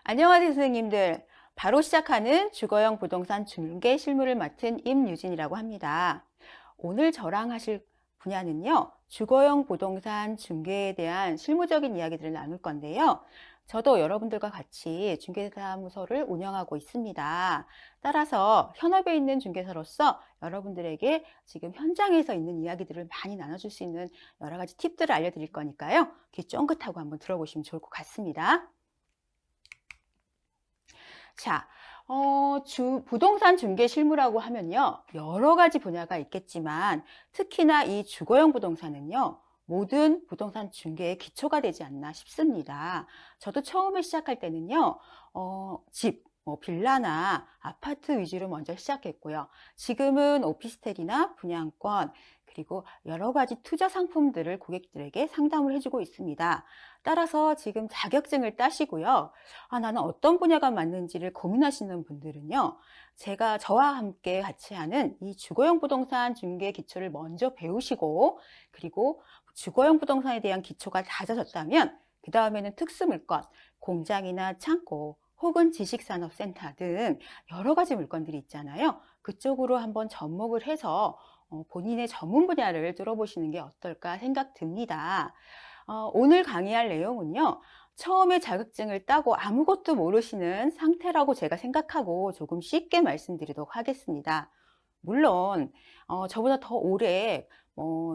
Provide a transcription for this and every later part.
안녕하세요, 선생님들. 바로 시작하는 주거용 부동산 중개 실무를 맡은 임유진이라고 합니다. 오늘 저랑 하실 분야는요, 주거용 부동산 중개에 대한 실무적인 이야기들을 나눌 건데요. 저도 여러분들과 같이 중개사무소를 운영하고 있습니다. 따라서 현업에 있는 중개사로서 여러분들에게 지금 현장에서 있는 이야기들을 많이 나눠줄 수 있는 여러 가지 팁들을 알려드릴 거니까요. 귀 쫑긋하고 한번 들어보시면 좋을 것 같습니다. 자, 부동산 중개 실무라고 하면요, 여러 가지 분야가 있겠지만, 특히나 이 주거용 부동산은요, 모든 부동산 중개의 기초가 되지 않나 싶습니다. 저도 처음에 시작할 때는요, 집, 빌라나 아파트 위주로 먼저 시작했고요. 지금은 오피스텔이나 분양권, 그리고 여러 가지 투자 상품들을 고객들에게 상담을 해주고 있습니다. 따라서 지금 자격증을 따시고요. 나는 어떤 분야가 맞는지를 고민하시는 분들은요, 저와 함께 같이 하는 이 주거용 부동산 중개 기초를 먼저 배우시고, 그리고 주거용 부동산에 대한 기초가 다져졌다면, 그 다음에는 특수물건, 공장이나 창고, 혹은 지식산업센터 등 여러 가지 물건들이 있잖아요. 그쪽으로 한번 접목을 해서 본인의 전문 분야를 뚫어보시는 게 어떨까 생각 듭니다. 오늘 강의할 내용은요, 처음에 자격증을 따고 아무것도 모르시는 상태라고 제가 생각하고 조금 쉽게 말씀드리도록 하겠습니다. 물론 저보다 더 오래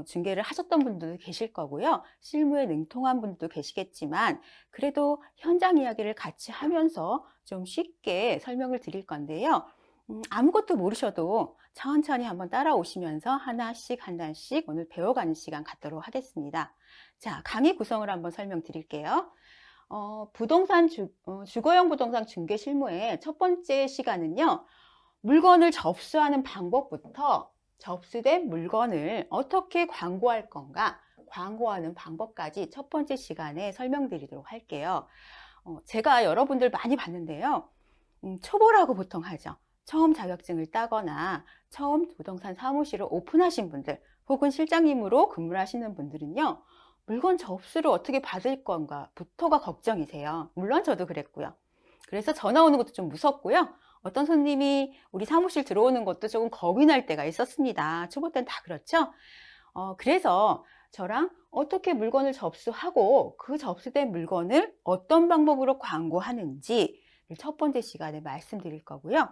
중개를 하셨던 분들도 계실 거고요. 실무에 능통한 분들도 계시겠지만 그래도 현장 이야기를 같이 하면서 좀 쉽게 설명을 드릴 건데요. 아무것도 모르셔도 천천히 한번 따라오시면서 하나씩 하나씩 오늘 배워가는 시간 갖도록 하겠습니다. 자, 강의 구성을 한번 설명드릴게요. 주거용 부동산 중개 실무의 첫 번째 시간은요, 물건을 접수하는 방법부터 접수된 물건을 어떻게 광고할 건가, 광고하는 방법까지 첫 번째 시간에 설명드리도록 할게요. 제가 여러분들 많이 봤는데요. 초보라고 보통 하죠. 처음 자격증을 따거나 처음 부동산 사무실을 오픈하신 분들 혹은 실장님으로 근무를 하시는 분들은요. 물건 접수를 어떻게 받을 건가부터가 걱정이세요. 물론 저도 그랬고요. 그래서 전화 오는 것도 좀 무섭고요. 어떤 손님이 우리 사무실 들어오는 것도 조금 겁이 날 때가 있었습니다. 초보 때는 다 그렇죠. 그래서 저랑 어떻게 물건을 접수하고 그 접수된 물건을 어떤 방법으로 광고하는지 첫 번째 시간에 말씀드릴 거고요.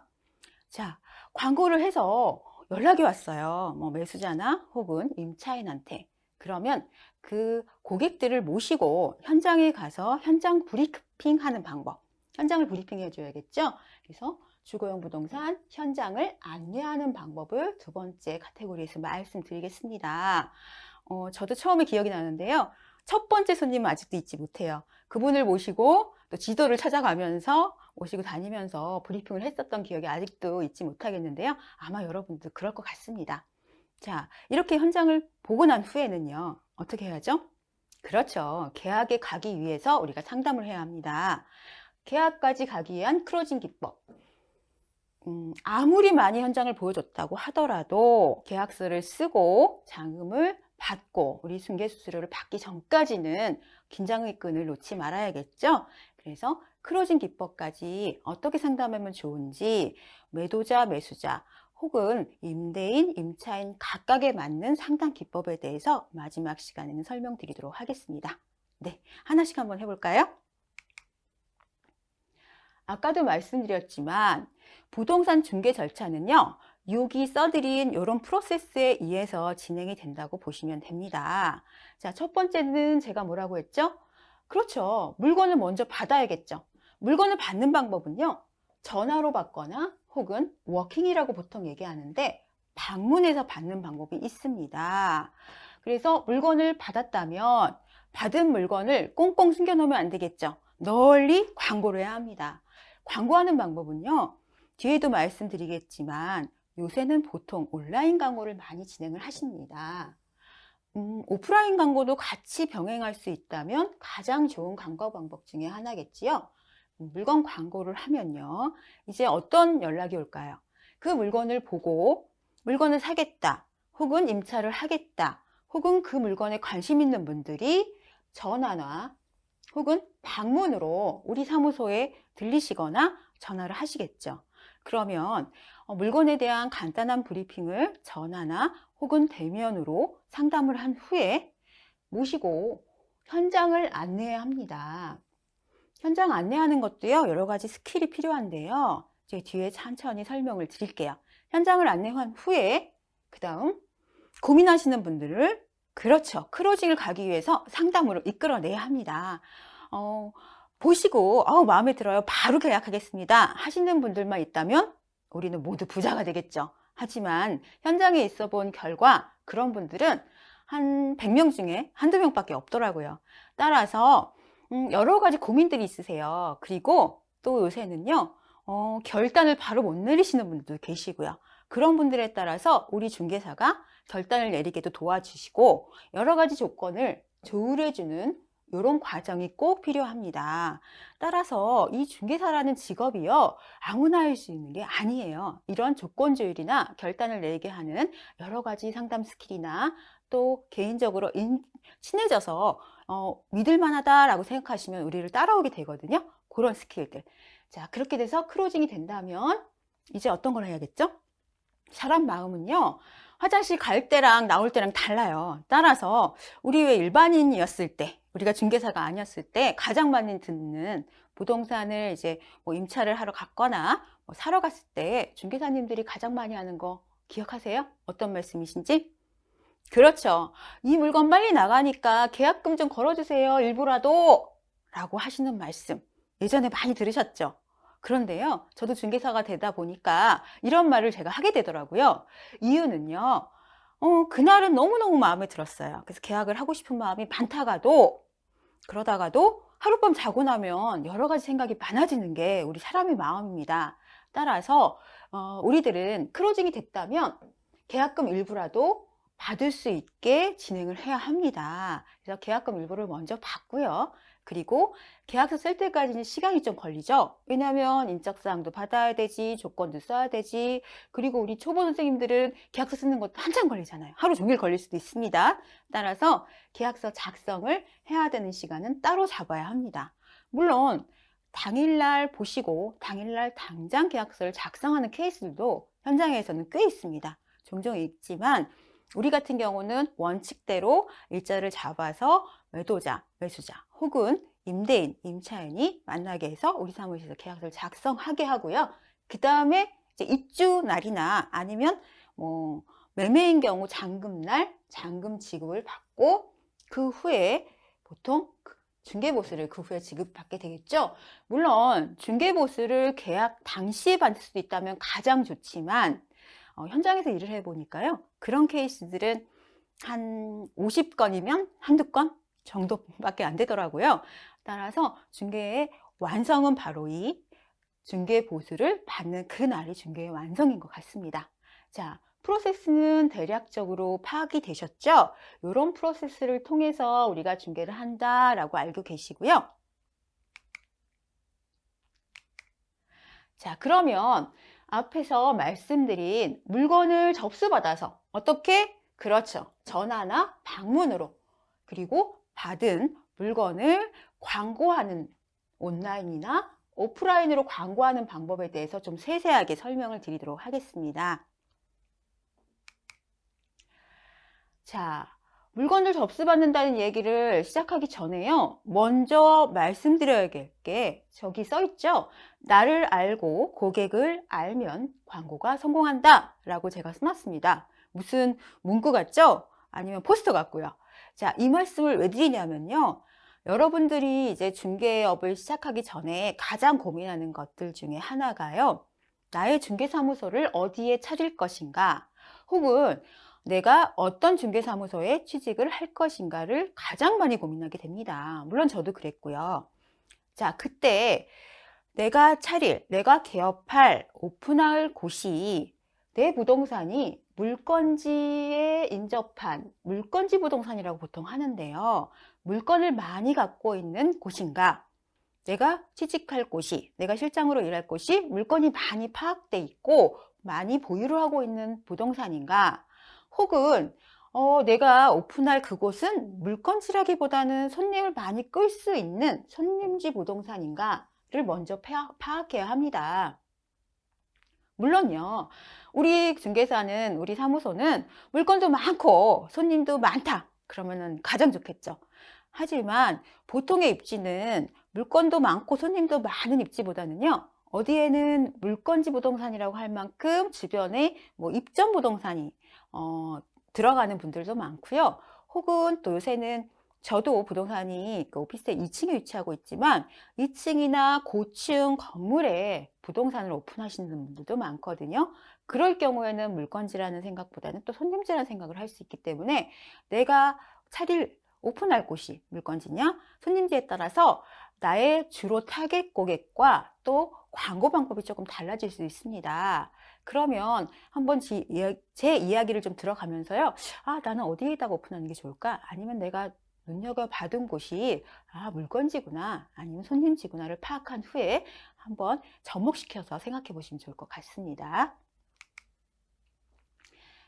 자, 광고를 해서 연락이 왔어요. 매수자나 혹은 임차인한테. 그러면 그 고객들을 모시고 현장에 가서 현장 브리핑 하는 방법. 현장을 브리핑 해줘야겠죠? 그래서 주거용 부동산 현장을 안내하는 방법을 두 번째 카테고리에서 말씀드리겠습니다. 저도 처음에 기억이 나는데요. 첫 번째 손님은 아직도 잊지 못해요. 그분을 모시고 또 지도를 찾아가면서 모시고 다니면서 브리핑을 했었던 기억이 아직도 잊지 못하겠는데요. 아마 여러분도 그럴 것 같습니다. 자, 이렇게 현장을 보고 난 후에는요. 어떻게 해야죠? 그렇죠. 계약에 가기 위해서 우리가 상담을 해야 합니다. 계약까지 가기 위한 클로징 기법. 아무리 많이 현장을 보여줬다고 하더라도 계약서를 쓰고 잔금을 받고 우리 중개수수료를 받기 전까지는 긴장의 끈을 놓지 말아야겠죠. 그래서 클로징 기법까지 어떻게 상담하면 좋은지 매도자, 매수자 혹은 임대인, 임차인 각각에 맞는 상담 기법에 대해서 마지막 시간에는 설명드리도록 하겠습니다. 네, 하나씩 한번 해볼까요? 아까도 말씀드렸지만 부동산 중개 절차는요, 여기 써드린 이런 프로세스에 의해서 진행이 된다고 보시면 됩니다. 자, 첫 번째는 제가 뭐라고 했죠? 그렇죠. 물건을 먼저 받아야겠죠. 물건을 받는 방법은요, 전화로 받거나 혹은 워킹이라고 보통 얘기하는데 방문해서 받는 방법이 있습니다. 그래서 물건을 받았다면 받은 물건을 꽁꽁 숨겨놓으면 안 되겠죠. 널리 광고를 해야 합니다. 광고하는 방법은요, 뒤에도 말씀드리겠지만 요새는 보통 온라인 광고를 많이 진행을 하십니다. 오프라인 광고도 같이 병행할 수 있다면 가장 좋은 광고 방법 중에 하나겠지요. 물건 광고를 하면요, 이제 어떤 연락이 올까요? 그 물건을 보고 물건을 사겠다, 혹은 임차를 하겠다, 혹은 그 물건에 관심 있는 분들이 전화나 혹은 방문으로 우리 사무소에 들리시거나 전화를 하시겠죠. 그러면 물건에 대한 간단한 브리핑을 전화나 혹은 대면으로 상담을 한 후에 모시고 현장을 안내해야 합니다. 현장 안내하는 것도요, 여러 가지 스킬이 필요한데요. 제 뒤에 천천히 설명을 드릴게요. 현장을 안내한 후에 그 다음 고민하시는 분들을, 그렇죠, 클로징을 가기 위해서 상담으로 이끌어내야 합니다. 보시고 마음에 들어요, 바로 계약하겠습니다 하시는 분들만 있다면 우리는 모두 부자가 되겠죠. 하지만 현장에 있어 본 결과 그런 분들은 한 100명 중에 한두 명밖에 없더라고요. 따라서 여러 가지 고민들이 있으세요. 그리고 또 요새는요, 결단을 바로 못 내리시는 분들도 계시고요. 그런 분들에 따라서 우리 중개사가 결단을 내리게도 도와주시고 여러 가지 조건을 조율해주는 이런 과정이 꼭 필요합니다. 따라서 이 중개사라는 직업이요, 아무나 할 수 있는 게 아니에요. 이런 조건 조율이나 결단을 내리게 하는 여러 가지 상담 스킬이나 또 개인적으로 친해져서 믿을만하다라고 생각하시면 우리를 따라오게 되거든요. 그런 스킬들. 자, 그렇게 돼서 클로징이 된다면 이제 어떤 걸 해야겠죠? 사람 마음은요, 화장실 갈 때랑 나올 때랑 달라요. 따라서 우리 왜 일반인이었을 때, 우리가 중개사가 아니었을 때 가장 많이 듣는 부동산을 이제 뭐 임차를 하러 갔거나 뭐 사러 갔을 때 중개사님들이 가장 많이 하는 거 기억하세요? 어떤 말씀이신지? 그렇죠. 이 물건 빨리 나가니까 계약금 좀 걸어주세요, 일부라도 라고 하시는 말씀 예전에 많이 들으셨죠? 그런데요, 저도 중개사가 되다 보니까 이런 말을 제가 하게 되더라고요. 이유는요, 그날은 너무너무 마음에 들었어요. 그래서 계약을 하고 싶은 마음이 많다가도, 그러다가도 하룻밤 자고 나면 여러 가지 생각이 많아지는 게 우리 사람의 마음입니다. 따라서 우리들은 클로징이 됐다면 계약금 일부라도 받을 수 있게 진행을 해야 합니다. 그래서 계약금 일부를 먼저 받고요. 그리고 계약서 쓸 때까지는 시간이 좀 걸리죠. 왜냐하면 인적사항도 받아야 되지, 조건도 써야 되지. 그리고 우리 초보 선생님들은 계약서 쓰는 것도 한참 걸리잖아요. 하루 종일 걸릴 수도 있습니다. 따라서 계약서 작성을 해야 되는 시간은 따로 잡아야 합니다. 물론 당일날 보시고 당일날 당장 계약서를 작성하는 케이스들도 현장에서는 꽤 있습니다. 종종 있지만 우리 같은 경우는 원칙대로 일자를 잡아서 매도자, 매수자 혹은 임대인, 임차인이 만나게 해서 우리 사무실에서 계약서를 작성하게 하고요. 그 다음에 이제 입주 날이나 아니면 뭐 매매인 경우 잔금날 잔금 지급을 받고 그 후에 보통 중개보수를 그 후에 지급받게 되겠죠. 물론 중개보수를 계약 당시에 받을 수도 있다면 가장 좋지만 현장에서 일을 해보니까요, 그런 케이스들은 한 50건이면 한두 건 정도밖에 안 되더라고요. 따라서 중개의 완성은 바로 이 중개 보수를 받는 그날이 중개의 완성인 것 같습니다. 자, 프로세스는 대략적으로 파악이 되셨죠? 이런 프로세스를 통해서 우리가 중개를 한다라고 알고 계시고요. 자, 그러면 앞에서 말씀드린 물건을 접수받아서 어떻게? 그렇죠. 전화나 방문으로, 그리고 받은 물건을 광고하는 온라인이나 오프라인으로 광고하는 방법에 대해서 좀 세세하게 설명을 드리도록 하겠습니다. 자, 물건을 접수받는다는 얘기를 시작하기 전에요, 먼저 말씀드려야 될 게 저기 써 있죠. 나를 알고 고객을 알면 광고가 성공한다 라고 제가 써놨습니다. 무슨 문구 같죠? 아니면 포스터 같고요. 자, 이 말씀을 왜 드리냐면요, 여러분들이 이제 중개업을 시작하기 전에 가장 고민하는 것들 중에 하나가요, 나의 중개사무소를 어디에 차릴 것인가, 혹은 내가 어떤 중개사무소에 취직을 할 것인가를 가장 많이 고민하게 됩니다. 물론 저도 그랬고요. 자, 그때 내가 차릴, 내가 개업할, 오픈할 곳이 내 부동산이 물건지에 인접한 물건지 부동산이라고 보통 하는데요, 물건을 많이 갖고 있는 곳인가, 내가 취직할 곳이, 내가 실장으로 일할 곳이 물건이 많이 파악돼 있고 많이 보유를 하고 있는 부동산인가, 혹은 내가 오픈할 그곳은 물건지라기보다는 손님을 많이 끌 수 있는 손님지 부동산인가를 먼저 파악해야 합니다. 물론요, 우리 중개사는, 우리 사무소는 물건도 많고 손님도 많다. 그러면은 가장 좋겠죠. 하지만 보통의 입지는 물건도 많고 손님도 많은 입지보다는요, 어디에는 물건지 부동산이라고 할 만큼 주변에 뭐 입점 부동산이 들어가는 분들도 많고요. 혹은 또 요새는 저도 부동산이 그 오피스텔 2층에 위치하고 있지만 2층이나 고층 건물에 부동산을 오픈하시는 분들도 많거든요. 그럴 경우에는 물건지라는 생각보다는 또 손님지라는 생각을 할 수 있기 때문에 내가 오픈할 곳이 물건지냐 손님지에 따라서 나의 주로 타겟 고객과 또 광고 방법이 조금 달라질 수 있습니다. 그러면 한번 제 이야기를 좀 들어가면서요. 나는 어디에다가 오픈하는 게 좋을까? 아니면 내가 눈여겨받은 곳이 물건지구나 아니면 손님지구나를 파악한 후에 한번 접목시켜서 생각해 보시면 좋을 것 같습니다.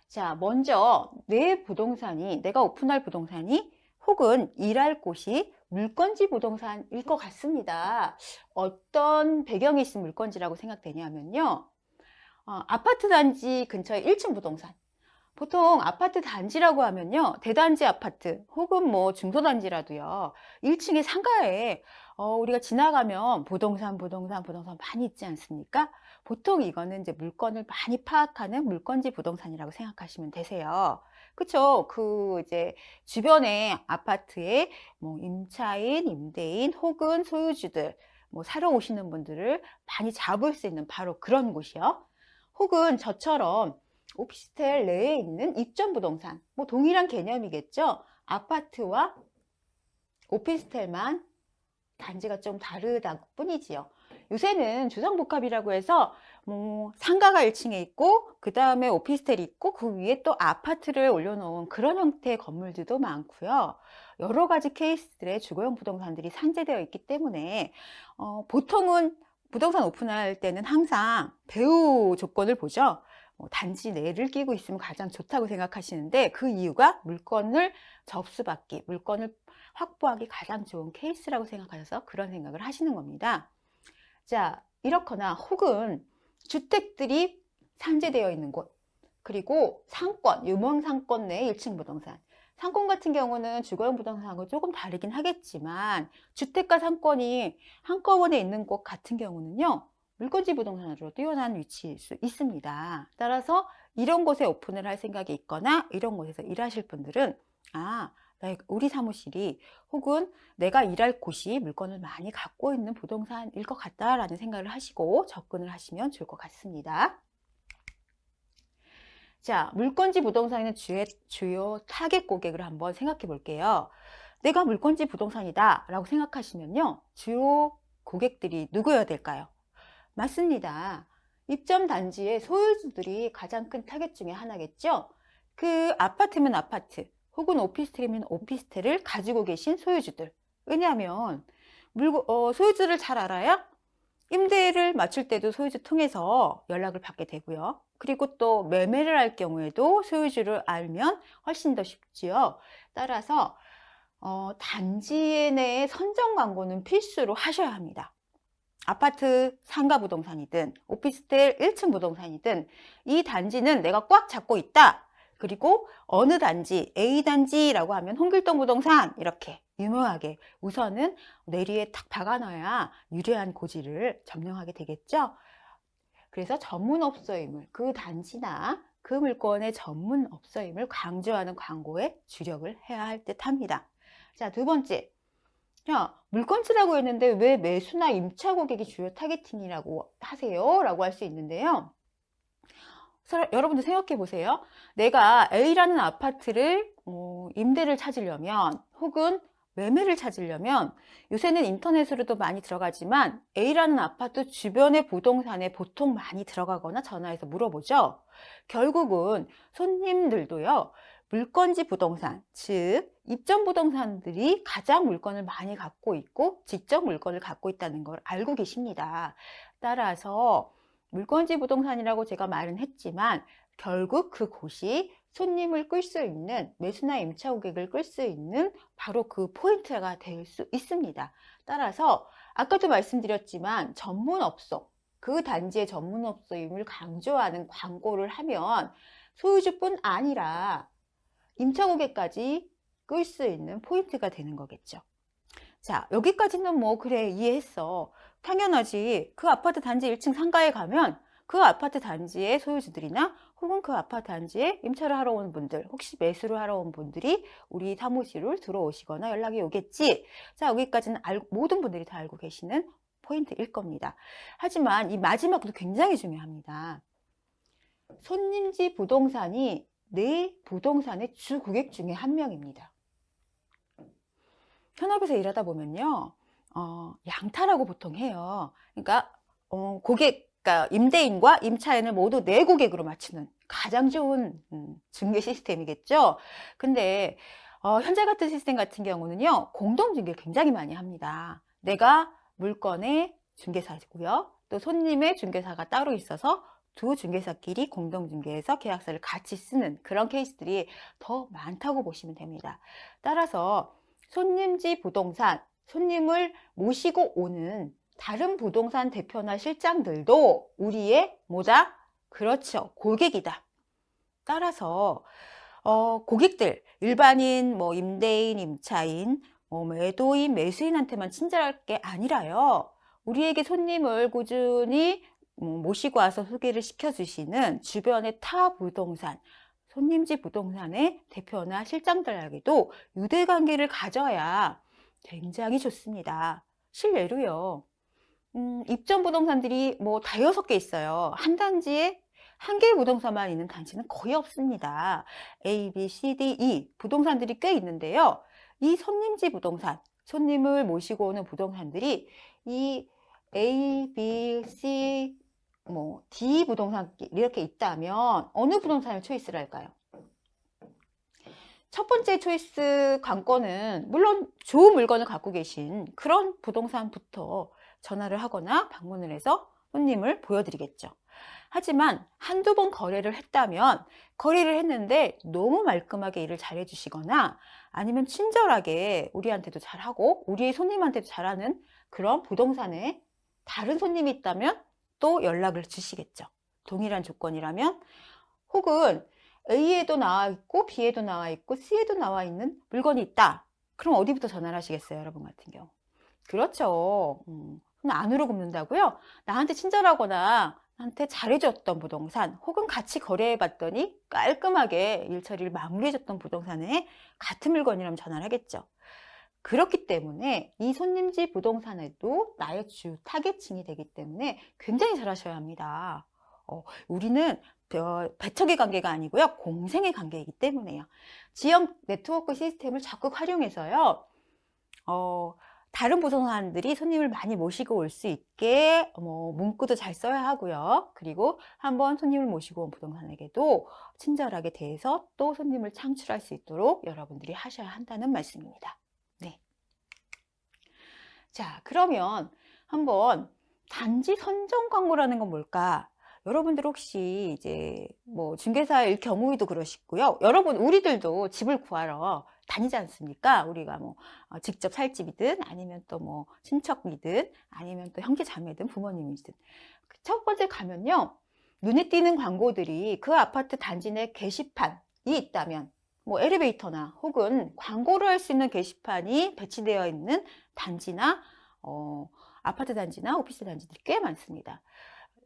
자, 먼저 내가 오픈할 부동산이 혹은 일할 곳이 물건지 부동산일 것 같습니다. 어떤 배경이 있은 물건지라고 생각되냐면요. 아파트 단지 근처에 1층 부동산. 보통 아파트 단지라고 하면요, 대단지 아파트 혹은 뭐 중소단지라도요, 1층의 상가에 우리가 지나가면 부동산 많이 있지 않습니까? 보통 이거는 이제 물건을 많이 파악하는 물건지 부동산이라고 생각하시면 되세요. 그쵸? 이제 주변에 아파트에 뭐 임차인, 임대인 혹은 소유주들, 뭐 사러 오시는 분들을 많이 잡을 수 있는 바로 그런 곳이요. 혹은 저처럼 오피스텔 내에 있는 입점 부동산, 뭐 동일한 개념이겠죠. 아파트와 오피스텔만 단지가 좀 다르다 뿐이지요. 요새는 주상복합이라고 해서 뭐 상가가 1층에 있고 그 다음에 오피스텔이 있고 그 위에 또 아파트를 올려놓은 그런 형태의 건물들도 많고요. 여러 가지 케이스들의 주거용 부동산들이 산재되어 있기 때문에 보통은 부동산 오픈할 때는 항상 배후 조건을 보죠. 단지 내를 끼고 있으면 가장 좋다고 생각하시는데 그 이유가 물건을 접수받기, 물건을 확보하기 가장 좋은 케이스라고 생각하셔서 그런 생각을 하시는 겁니다. 자, 이렇거나 혹은 주택들이 산재되어 있는 곳, 그리고 상권, 유명 상권 내 1층 부동산. 상권 같은 경우는 주거용 부동산하고 조금 다르긴 하겠지만 주택과 상권이 한꺼번에 있는 곳 같은 경우는요, 물건지 부동산으로 뛰어난 위치일 수 있습니다. 따라서 이런 곳에 오픈을 할 생각이 있거나 이런 곳에서 일하실 분들은 우리 사무실이 혹은 내가 일할 곳이 물건을 많이 갖고 있는 부동산일 것 같다라는 생각을 하시고 접근을 하시면 좋을 것 같습니다. 자, 물건지 부동산의 주요 타겟 고객을 한번 생각해 볼게요. 내가 물건지 부동산이다 라고 생각하시면요, 주요 고객들이 누구여야 될까요? 맞습니다. 입점 단지의 소유주들이 가장 큰 타겟 중에 하나겠죠. 그 아파트면 아파트 혹은 오피스텔이면 오피스텔을 가지고 계신 소유주들. 왜냐하면 소유주를 잘 알아야 임대를 맞출 때도 소유주 통해서 연락을 받게 되고요. 그리고 또 매매를 할 경우에도 소유주를 알면 훨씬 더 쉽지요. 따라서 단지 내의 선정 광고는 필수로 하셔야 합니다. 아파트 상가 부동산이든 오피스텔 1층 부동산이든 이 단지는 내가 꽉 잡고 있다. 그리고 어느 단지, A단지라고 하면 홍길동 부동산 이렇게 유명하게 우선은 내리에 탁 박아놔야 유리한 고지를 점령하게 되겠죠. 그래서 전문업소임을, 그 단지나 그 물건의 전문업소임을 강조하는 광고에 주력을 해야 할 듯 합니다. 자, 두 번째. 물건지라고 했는데 왜 매수나 임차 고객이 주요 타겟팅이라고 하세요? 라고 할 수 있는데요. 여러분들 생각해 보세요. 내가 A라는 아파트를 임대를 찾으려면 혹은 매매를 찾으려면 요새는 인터넷으로도 많이 들어가지만 A라는 아파트 주변의 부동산에 보통 많이 들어가거나 전화해서 물어보죠. 결국은 손님들도요, 물건지 부동산, 즉 입점 부동산들이 가장 물건을 많이 갖고 있고 직접 물건을 갖고 있다는 걸 알고 계십니다. 따라서 물건지 부동산이라고 제가 말은 했지만 결국 그곳이 손님을 끌 수 있는, 매수나 임차 고객을 끌 수 있는 바로 그 포인트가 될 수 있습니다. 따라서 아까도 말씀드렸지만 전문업소, 그 단지의 전문업소임을 강조하는 광고를 하면 소유주뿐 아니라 임차 고객까지 끌 수 있는 포인트가 되는 거겠죠. 자, 여기까지는 뭐 그래 이해했어. 당연하지. 그 아파트 단지 1층 상가에 가면 그 아파트 단지의 소유주들이나 혹은 그 아파트 단지에 임차를 하러 온 분들, 혹시 매수를 하러 온 분들이 우리 사무실을 들어오시거나 연락이 오겠지. 자, 여기까지는 모든 분들이 다 알고 계시는 포인트일 겁니다. 하지만 이 마지막도 굉장히 중요합니다. 손님지 부동산이 내 부동산의 주 고객 중에 한 명입니다. 현업에서 일하다 보면요, 양타라고 보통 해요. 그러니까 그러니까 임대인과 임차인을 모두 내 고객으로 맞추는 가장 좋은 중개 시스템이겠죠. 근데 현재 같은 시스템 같은 경우는요, 공동중개를 굉장히 많이 합니다. 내가 물건의 중개사고요, 또 손님의 중개사가 따로 있어서 두 중개사끼리 공동중개해서 계약서를 같이 쓰는 그런 케이스들이 더 많다고 보시면 됩니다. 따라서 손님지 부동산, 손님을 모시고 오는 다른 부동산 대표나 실장들도 우리의 뭐다? 그렇죠. 고객이다. 따라서 고객들, 일반인, 뭐 임대인, 임차인, 매도인, 매수인한테만 친절할 게 아니라요, 우리에게 손님을 꾸준히 모시고 와서 소개를 시켜주시는 주변의 타 부동산, 손님지 부동산의 대표나 실장들에게도 유대관계를 가져야 굉장히 좋습니다. 실례로요, 입점 부동산들이 뭐 대여섯 개 있어요. 한 단지에 한 개의 부동산만 있는 단지는 거의 없습니다. A, B, C, D, E 부동산들이 꽤 있는데요. 이 손님지 부동산, 손님을 모시고 오는 부동산들이 이 A, B, C, 뭐 D 부동산 이렇게 있다면 어느 부동산을 초이스를 할까요? 첫 번째 초이스 관건은 물론 좋은 물건을 갖고 계신 그런 부동산부터 전화를 하거나 방문을 해서 손님을 보여드리겠죠. 하지만 한두 번 거래를 했다면, 거래를 했는데 너무 말끔하게 일을 잘 해주시거나 아니면 친절하게 우리한테도 잘하고 우리의 손님한테도 잘하는 그런 부동산에 다른 손님이 있다면 또 연락을 주시겠죠. 동일한 조건이라면, 혹은 A에도 나와 있고 B에도 나와 있고 C에도 나와 있는 물건이 있다. 그럼 어디부터 전화를 하시겠어요, 여러분 같은 경우? 그렇죠. 안으로 굽는다고요? 나한테 친절하거나 나한테 잘해줬던 부동산, 혹은 같이 거래해봤더니 깔끔하게 일 처리를 마무리해줬던 부동산에 같은 물건이라면 전화를 하겠죠. 그렇기 때문에 이 손님지 부동산에도 나의 주 타겟층이 되기 때문에 굉장히 잘 하셔야 합니다. 우리는 배척의 관계가 아니고요, 공생의 관계이기 때문에요. 지역 네트워크 시스템을 적극 활용해서요, 다른 부동산들이 손님을 많이 모시고 올 수 있게 문구도 잘 써야 하고요. 그리고 한번 손님을 모시고 온 부동산에게도 친절하게 대해서 또 손님을 창출할 수 있도록 여러분들이 하셔야 한다는 말씀입니다. 네. 자, 그러면 한번 단지 선정 광고라는 건 뭘까? 여러분들 혹시 이제 뭐 중개사일 경우에도 그러시고요. 여러분, 우리들도 집을 구하러 다니지 않습니까? 우리가 뭐 직접 살 집이든 아니면 또 뭐 친척이든 아니면 또 형제 자매든 부모님이든 첫 번째 가면요, 눈에 띄는 광고들이 그 아파트 단지 내 게시판이 있다면, 뭐 엘리베이터나 혹은 광고를 할 수 있는 게시판이 배치되어 있는 단지나 아파트 단지나 오피스 단지들이 꽤 많습니다.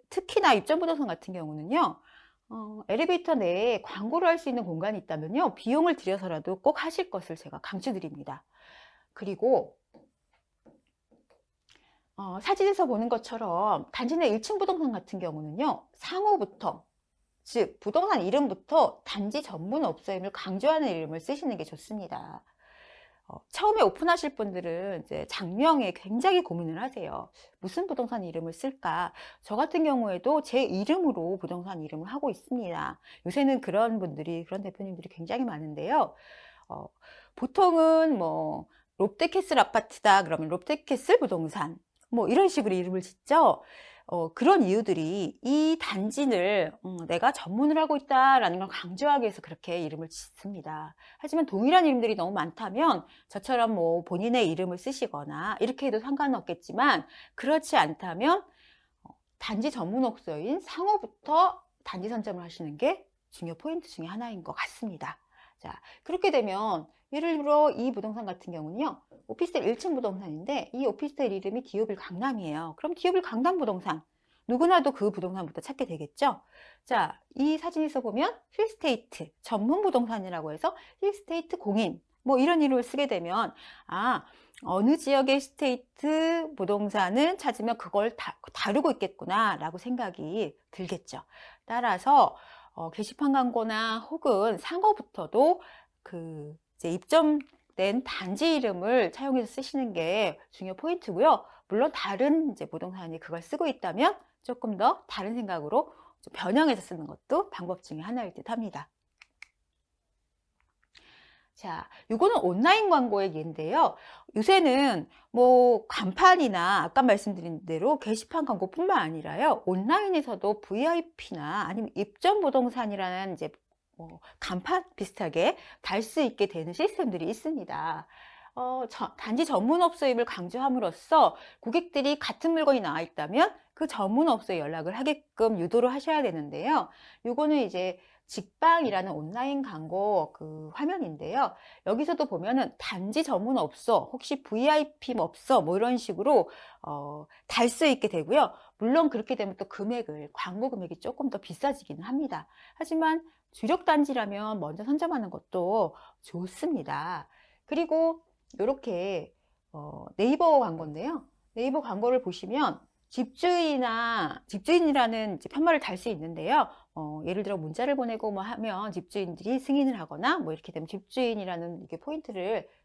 특히나 입점 부동산 같은 경우는요, 엘리베이터 내에 광고를 할 수 있는 공간이 있다면요, 비용을 들여서라도 꼭 하실 것을 제가 강추드립니다. 그리고 사진에서 보는 것처럼 단지 내 1층 부동산 같은 경우는요, 상호부터, 즉 부동산 이름부터 단지 전문 업소임을 강조하는 이름을 쓰시는 게 좋습니다. 처음에 오픈하실 분들은 이제 장명에 굉장히 고민을 하세요. 무슨 부동산 이름을 쓸까? 저 같은 경우에도 제 이름으로 부동산 이름을 하고 있습니다. 요새는 그런 분들이, 그런 대표님들이 굉장히 많은데요. 보통은 뭐 롯데캐슬 아파트다 그러면 롯데캐슬 부동산, 뭐 이런 식으로 이름을 짓죠. 그런 이유들이 이 단지를 내가 전문을 하고 있다라는 걸 강조하기 위해서 그렇게 이름을 짓습니다. 하지만 동일한 이름들이 너무 많다면 저처럼 뭐 본인의 이름을 쓰시거나 이렇게 해도 상관은 없겠지만, 그렇지 않다면 단지 전문업소인 상호부터 단지 선점을 하시는 게 중요 포인트 중에 하나인 것 같습니다. 자, 그렇게 되면 예를 들어 이 부동산 같은 경우는요, 오피스텔 1층 부동산인데 이 오피스텔 이름이 디오빌 강남이에요. 그럼 디오빌 강남 부동산, 누구나도 그 부동산부터 찾게 되겠죠. 자, 이 사진에서 보면 힐스테이트 전문 부동산이라고 해서 힐스테이트 공인, 뭐 이런 이름을 쓰게 되면 어느 지역의 스테이트 부동산을 찾으면 그걸 다루고 있겠구나 라고 생각이 들겠죠. 따라서 게시판 광고나 혹은 상호부터도 이제 입점된 단지 이름을 차용해서 쓰시는 게 중요 포인트고요. 물론 다른 이제 부동산이 그걸 쓰고 있다면 조금 더 다른 생각으로 좀 변형해서 쓰는 것도 방법 중에 하나일 듯 합니다. 자, 이거는 온라인 광고의 예인데요. 요새는 뭐 간판이나 아까 말씀드린 대로 게시판 광고뿐만 아니라요, 온라인에서도 VIP나 아니면 입점 부동산이라는 이제 간판 비슷하게 달 수 있게 되는 시스템들이 있습니다. 단지 전문업소임을 강조함으로써 고객들이 같은 물건이 나와 있다면 그 전문업소에 연락을 하게끔 유도를 하셔야 되는데요. 요거는 이제 직방이라는 온라인 광고 그 화면인데요. 여기서도 보면은 단지 전문업소, 혹시 VIP 업소 뭐 이런 식으로 달 수 있게 되고요. 물론 그렇게 되면 또 광고 금액이 조금 더 비싸지기는 합니다. 하지만 주력 단지라면 먼저 선점하는 것도 좋습니다. 그리고 이렇게 네이버 광고인데요. 네이버 광고를 보시면 집주인이라는 이제 편말을 달 수 있는데요. 예를 들어 문자를 보내고 뭐 하면 집주인들이 승인을 하거나 뭐 이렇게 되면 집주인이라는 이렇게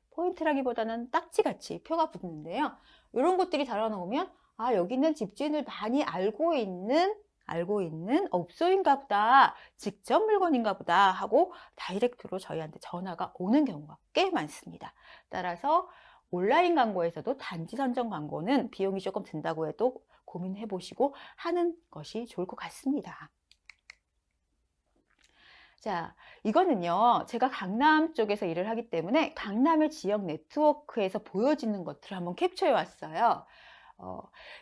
포인트라기보다는 딱지같이 표가 붙는데요. 이런 것들이 달아놓으면 여기는 집주인을 많이 알고 있는 업소인가 보다, 직접 물건인가 보다 하고 다이렉트로 저희한테 전화가 오는 경우가 꽤 많습니다. 따라서 온라인 광고에서도 단지 선정 광고는 비용이 조금 든다고 해도 고민해 보시고 하는 것이 좋을 것 같습니다. 자, 이거는요, 제가 강남 쪽에서 일을 하기 때문에 강남의 지역 네트워크에서 보여지는 것들을 한번 캡처해 왔어요.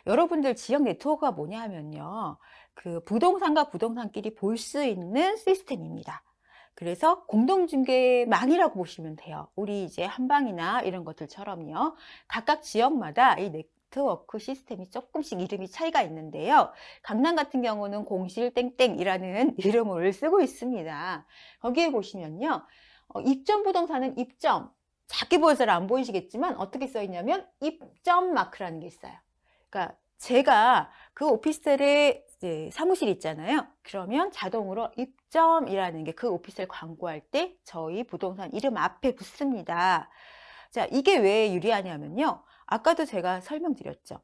여러분들 지역 네트워크가 뭐냐 하면요, 그 부동산과 부동산끼리 볼 수 있는 시스템입니다. 그래서 공동중개망이라고 보시면 돼요. 우리 이제 한방이나 이런 것들처럼요. 각각 지역마다 이 네트워크 시스템이 조금씩 이름이 차이가 있는데요. 강남 같은 경우는 공실 땡땡이라는 이름을 쓰고 있습니다. 거기에 보시면요, 입점 부동산은 입점, 작게 보여서 안 보이시겠지만 어떻게 써 있냐면 입점 마크라는 게 있어요. 그러니까 제가 그 오피스텔에 이제 사무실 있잖아요. 그러면 자동으로 입점이라는 게 그 오피스텔 광고할 때 저희 부동산 이름 앞에 붙습니다. 자, 이게 왜 유리하냐면요. 아까도 제가 설명드렸죠.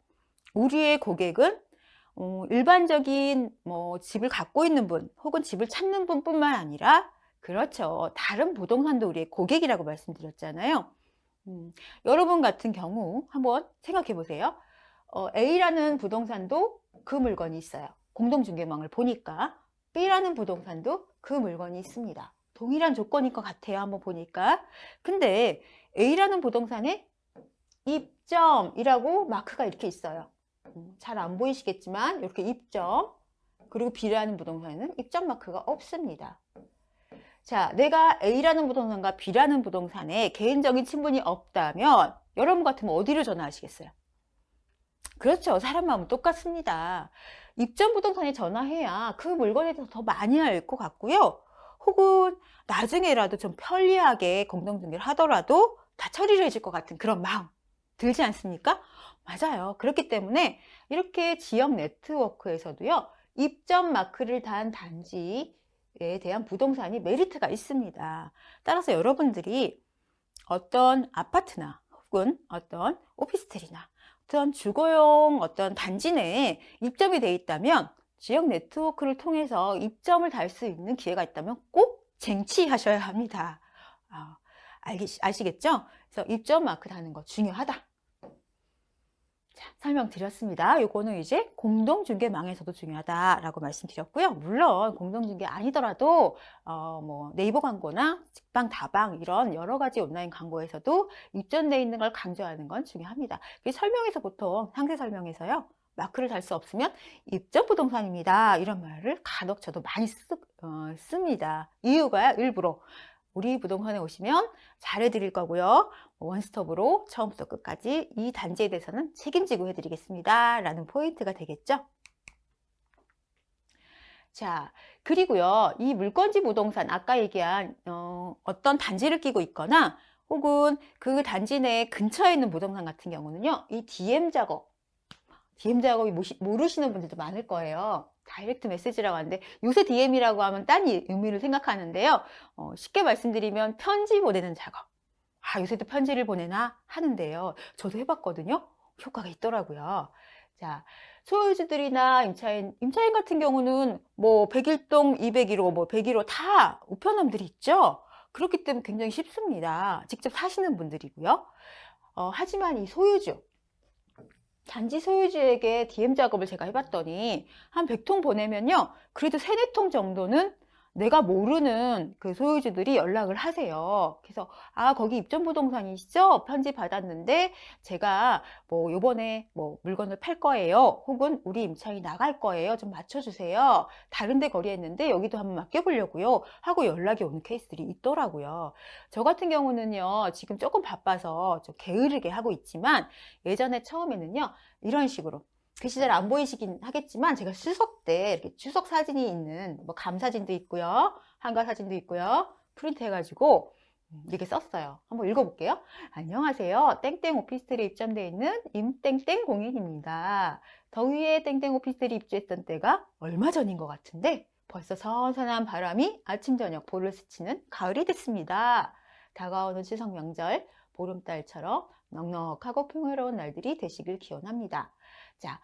우리의 고객은 일반적인 뭐 집을 갖고 있는 분 혹은 집을 찾는 분뿐만 아니라, 그렇죠, 다른 부동산도 우리의 고객이라고 말씀드렸잖아요. 여러분 같은 경우 한번 생각해 보세요. A라는 부동산도 그 물건이 있어요. 공동중개망을 보니까. B라는 부동산도 그 물건이 있습니다. 동일한 조건일 것 같아요. 한번 보니까. 근데 A라는 부동산에 입점이라고 마크가 이렇게 있어요. 잘 안 보이시겠지만 이렇게 입점. 그리고 B라는 부동산에는 입점 마크가 없습니다. 자, 내가 A라는 부동산과 B라는 부동산에 개인적인 친분이 없다면 여러분 같으면 어디로 전화하시겠어요? 그렇죠. 사람 마음은 똑같습니다. 입점 부동산에 전화해야 그 물건에 대해서 더 많이 알 것 같고요. 혹은 나중에라도 좀 편리하게 공동중개를 하더라도 다 처리를 해줄 것 같은 그런 마음 들지 않습니까? 맞아요. 그렇기 때문에 이렇게 지역 네트워크에서도요, 입점 마크를 단 단지에 대한 부동산이 메리트가 있습니다. 따라서 여러분들이 어떤 아파트나 혹은 어떤 오피스텔이나 어떤 주거용 어떤 단지 내에 입점이 되어 있다면, 지역 네트워크를 통해서 입점을 달 수 있는 기회가 있다면 꼭 쟁취하셔야 합니다. 아시겠죠? 그래서 입점 마크 다는 거 중요하다. 설명드렸습니다. 요거는 이제 공동중개망에서도 중요하다라고 말씀드렸고요. 물론 공동중개 아니더라도 뭐 네이버 광고나 직방, 다방 이런 여러 가지 온라인 광고에서도 입점돼 있는 걸 강조하는 건 중요합니다. 설명에서 보통 상세 설명에서요. 마크를 달 수 없으면 입점 부동산입니다. 이런 말을 간혹 저도 많이 씁니다. 이유가 일부러 우리 부동산에 오시면 잘해드릴 거고요. 원스톱으로 처음부터 끝까지 이 단지에 대해서는 책임지고 해드리겠습니다. 라는 포인트가 되겠죠. 자, 그리고요. 이 물건지 부동산, 아까 얘기한 어떤 단지를 끼고 있거나 혹은 그 단지 내 근처에 있는 부동산 같은 경우는요. 이 DM 작업이 모르시는 분들도 많을 거예요. 다이렉트 메시지라고 하는데 요새 DM이라고 하면 딴 의미를 생각하는데요. 쉽게 말씀드리면 편지 보내는 작업. 요새도 편지를 보내나 하는데요. 저도 해봤거든요. 효과가 있더라고요. 자, 소유주들이나 임차인 같은 경우는 뭐 101동, 201호, 뭐 101호 다 우편함들이 있죠. 그렇기 때문에 굉장히 쉽습니다. 직접 사시는 분들이고요. 하지만 이 단지 소유주에게 DM 작업을 제가 해봤더니 한 100통 보내면요. 그래도 3, 4통 정도는 내가 모르는 그 소유주들이 연락을 하세요. 그래서 거기 입점부동산이시죠? 편지 받았는데 제가 뭐 요번에 뭐 물건을 팔 거예요. 혹은 우리 임차인이 나갈 거예요. 좀 맞춰주세요. 다른 데 거래했는데 여기도 한번 맡겨보려고요. 하고 연락이 오는 케이스들이 있더라고요. 저 같은 경우는요. 지금 조금 바빠서 좀 게으르게 하고 있지만 예전에 처음에는요. 이런 식으로 그 시절 안 보이시긴 하겠지만 제가 추석 때 이렇게 추석 사진이 있는 뭐 감사진도 있고요. 한가 사진도 있고요. 프린트 해가지고 이렇게 썼어요. 한번 읽어볼게요. 안녕하세요. 땡땡 오피스텔에 입점되어 있는 임땡땡 공인입니다. 더위에 땡땡 오피스텔에 입주했던 때가 얼마 전인 것 같은데 벌써 선선한 바람이 아침 저녁 볼을 스치는 가을이 됐습니다. 다가오는 추석 명절 보름달처럼 넉넉하고 평화로운 날들이 되시길 기원합니다. 자,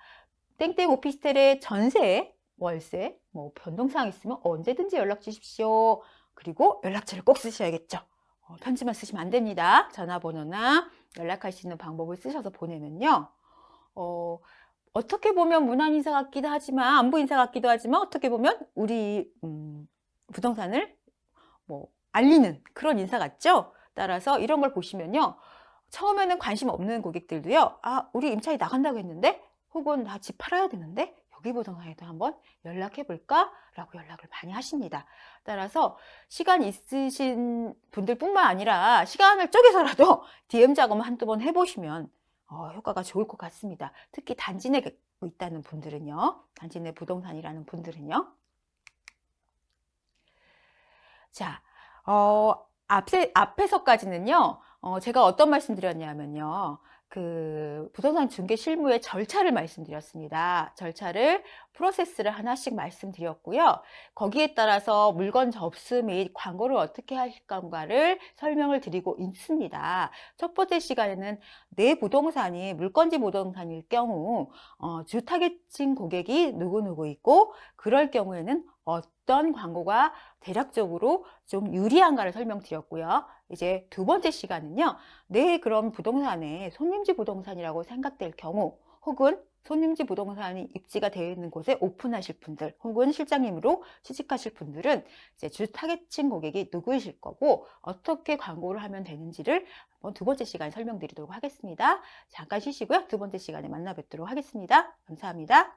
땡땡 오피스텔의 전세, 월세, 뭐 변동사항 있으면 언제든지 연락 주십시오. 그리고 연락처를 꼭 쓰셔야겠죠. 편지만 쓰시면 안 됩니다. 전화번호나 연락할 수 있는 방법을 쓰셔서 보내면요. 어떻게 보면 문안 인사 같기도 하지만 안부 인사 같기도 하지만 어떻게 보면 우리 부동산을 뭐 알리는 그런 인사 같죠. 따라서 이런 걸 보시면요. 처음에는 관심 없는 고객들도요. 우리 임차인이 나간다고 했는데 혹은 나 집 팔아야 되는데 여기 부동산에도 한번 연락해 볼까? 라고 연락을 많이 하십니다. 따라서 시간 있으신 분들뿐만 아니라 시간을 쪼개서라도 DM 작업을 한두 번 해보시면 효과가 좋을 것 같습니다. 특히 단지 내에 있다는 분들은요. 단지 내 부동산이라는 분들은요. 자, 앞에서까지는요. 제가 어떤 말씀 드렸냐면요. 그 부동산 중개 실무의 절차를 말씀드렸습니다. 절차를 프로세스를 하나씩 말씀드렸고요. 거기에 따라서 물건 접수 및 광고를 어떻게 할 건가를 설명을 드리고 있습니다. 첫 번째 시간에는 내 부동산이 물건지 부동산일 경우 주 타겟층 고객이 누구누구 있고 그럴 경우에는 어떤 광고가 대략적으로 좀 유리한가를 설명드렸고요. 이제 두 번째 시간은요. 내 그런 부동산에 손님지 부동산이라고 생각될 경우 혹은 손님지 부동산이 입지가 되어 있는 곳에 오픈하실 분들 혹은 실장님으로 취직하실 분들은 이제 주 타겟층 고객이 누구이실 거고 어떻게 광고를 하면 되는지를 한번 두 번째 시간에 설명드리도록 하겠습니다. 잠깐 쉬시고요. 두 번째 시간에 만나 뵙도록 하겠습니다. 감사합니다.